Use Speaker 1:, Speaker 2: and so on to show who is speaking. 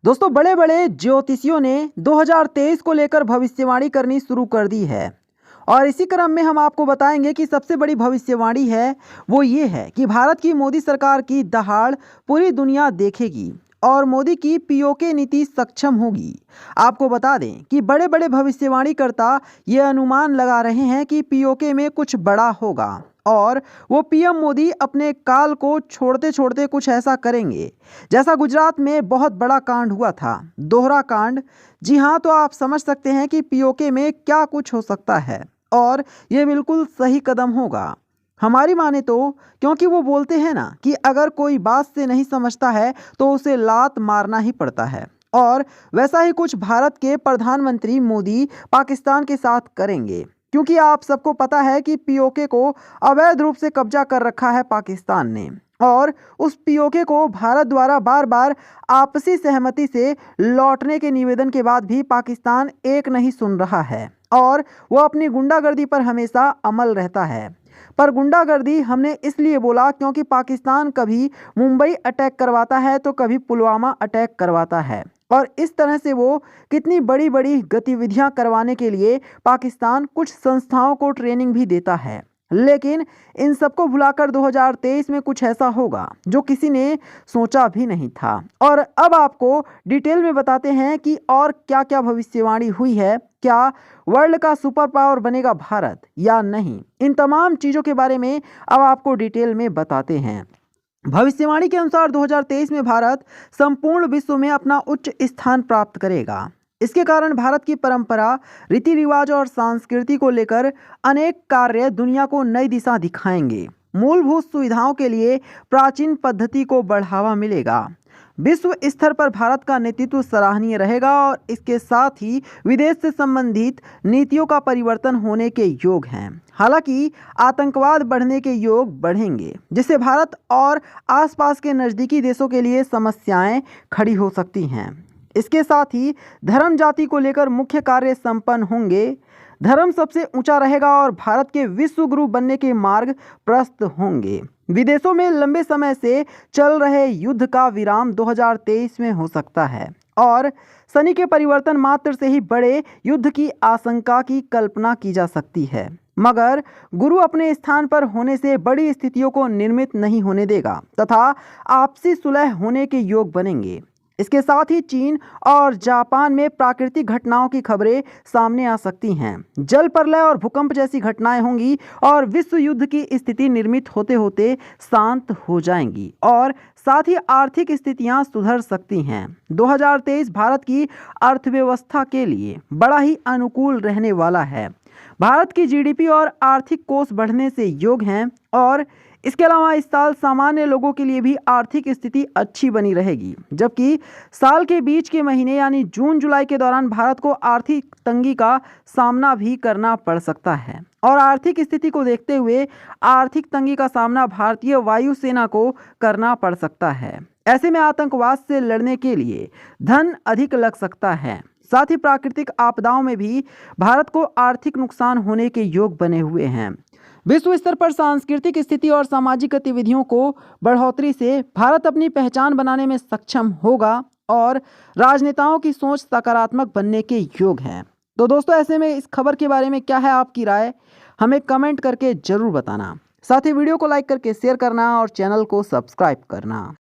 Speaker 1: दोस्तों बड़े बड़े ज्योतिषियों ने 2023 को लेकर भविष्यवाणी करनी शुरू कर दी है। और इसी क्रम में हम आपको बताएंगे कि सबसे बड़ी भविष्यवाणी है वो ये है कि भारत की मोदी सरकार की दहाड़ पूरी दुनिया देखेगी और मोदी की पीओके नीति सक्षम होगी। आपको बता दें कि बड़े बड़े भविष्यवाणीकर्ता ये अनुमान लगा रहे हैं कि पीओके में कुछ बड़ा होगा और वो पीएम मोदी अपने काल को छोड़ते छोड़ते कुछ ऐसा करेंगे जैसा गुजरात में बहुत बड़ा कांड हुआ था, दोहरा कांड। जी हाँ, तो आप समझ सकते हैं कि पीओके में क्या कुछ हो सकता है और ये बिल्कुल सही कदम होगा हमारी माने तो, क्योंकि वो बोलते हैं ना कि अगर कोई बात से नहीं समझता है तो उसे लात मारना ही पड़ता है। और वैसा ही कुछ भारत के प्रधानमंत्री मोदी पाकिस्तान के साथ करेंगे, क्योंकि आप सबको पता है कि पीओके को अवैध रूप से कब्जा कर रखा है पाकिस्तान ने और उस पीओके को भारत द्वारा बार बार आपसी सहमति से लौटने के निवेदन के बाद भी पाकिस्तान एक नहीं सुन रहा है और वो अपनी गुंडागर्दी पर हमेशा अमल रहता है। पर गुंडागर्दी हमने इसलिए बोला क्योंकि पाकिस्तान कभी मुंबई अटैक करवाता है तो कभी पुलवामा अटैक करवाता है और इस तरह से वो कितनी बड़ी बड़ी गतिविधियां करवाने के लिए पाकिस्तान कुछ संस्थाओं को ट्रेनिंग भी देता है। लेकिन इन सबको भुलाकर 2023 में कुछ ऐसा होगा जो किसी ने सोचा भी नहीं था। और अब आपको डिटेल में बताते हैं कि और क्या क्या भविष्यवाणी हुई है। क्या वर्ल्ड का सुपर पावर बनेगा भारत या नहीं, इन तमाम चीज़ों के बारे में अब आपको डिटेल में बताते हैं। भविष्यवाणी के अनुसार 2023 में भारत संपूर्ण विश्व में अपना उच्च स्थान प्राप्त करेगा। इसके कारण भारत की परंपरा, रीति रिवाज और संस्कृति को लेकर अनेक कार्य दुनिया को नई दिशा दिखाएंगे। मूलभूत सुविधाओं के लिए प्राचीन पद्धति को बढ़ावा मिलेगा। विश्व स्तर पर भारत का नेतृत्व सराहनीय रहेगा और इसके साथ ही विदेश से संबंधित नीतियों का परिवर्तन होने के योग हैं। हालांकि आतंकवाद बढ़ने के योग बढ़ेंगे, जिससे भारत और आसपास के नज़दीकी देशों के लिए समस्याएं खड़ी हो सकती हैं। इसके साथ ही धर्म जाति को लेकर मुख्य कार्य संपन्न होंगे। धर्म सबसे ऊंचा रहेगा और भारत के विश्व गुरु बनने के मार्ग प्रशस्त होंगे। विदेशों में लंबे समय से चल रहे युद्ध का विराम 2023 में हो सकता है और शनि के परिवर्तन मात्र से ही बड़े युद्ध की आशंका की कल्पना की जा सकती है, मगर गुरु अपने स्थान पर होने से बड़ी स्थितियों को निर्मित नहीं होने देगा तथा आपसी सुलह होने के योग बनेंगे। इसके साथ ही चीन और जापान में प्राकृतिक घटनाओं की खबरें सामने आ सकती हैं। जल प्रलय और भूकंप जैसी घटनाएं होंगी और विश्व युद्ध की स्थिति निर्मित होते होते शांत हो जाएंगी और साथ ही आर्थिक स्थितियां सुधर सकती हैं। 2023 भारत की अर्थव्यवस्था के लिए बड़ा ही अनुकूल रहने वाला है। भारत की जीडीपी और आर्थिक कोष बढ़ने से योग हैं और इसके अलावा इस साल सामान्य लोगों के लिए भी आर्थिक स्थिति अच्छी बनी रहेगी, जबकि साल के बीच के महीने यानी जून जुलाई के दौरान भारत को आर्थिक तंगी का सामना भी करना पड़ सकता है। और आर्थिक स्थिति को देखते हुए आर्थिक तंगी का सामना भारतीय वायुसेना को करना पड़ सकता है। ऐसे में आतंकवाद से लड़ने के लिए धन अधिक लग सकता है। साथ ही प्राकृतिक आपदाओं में भी भारत को आर्थिक नुकसान होने के योग बने हुए हैं। विश्व स्तर पर सांस्कृतिक स्थिति और सामाजिक गतिविधियों को बढ़ोतरी से भारत अपनी पहचान बनाने में सक्षम होगा और राजनेताओं की सोच सकारात्मक बनने के योग हैं। तो दोस्तों, ऐसे में इस खबर के बारे में क्या है आपकी राय, हमें कमेंट करके जरूर बताना। साथ ही वीडियो को लाइक करके शेयर करना और चैनल को सब्सक्राइब करना।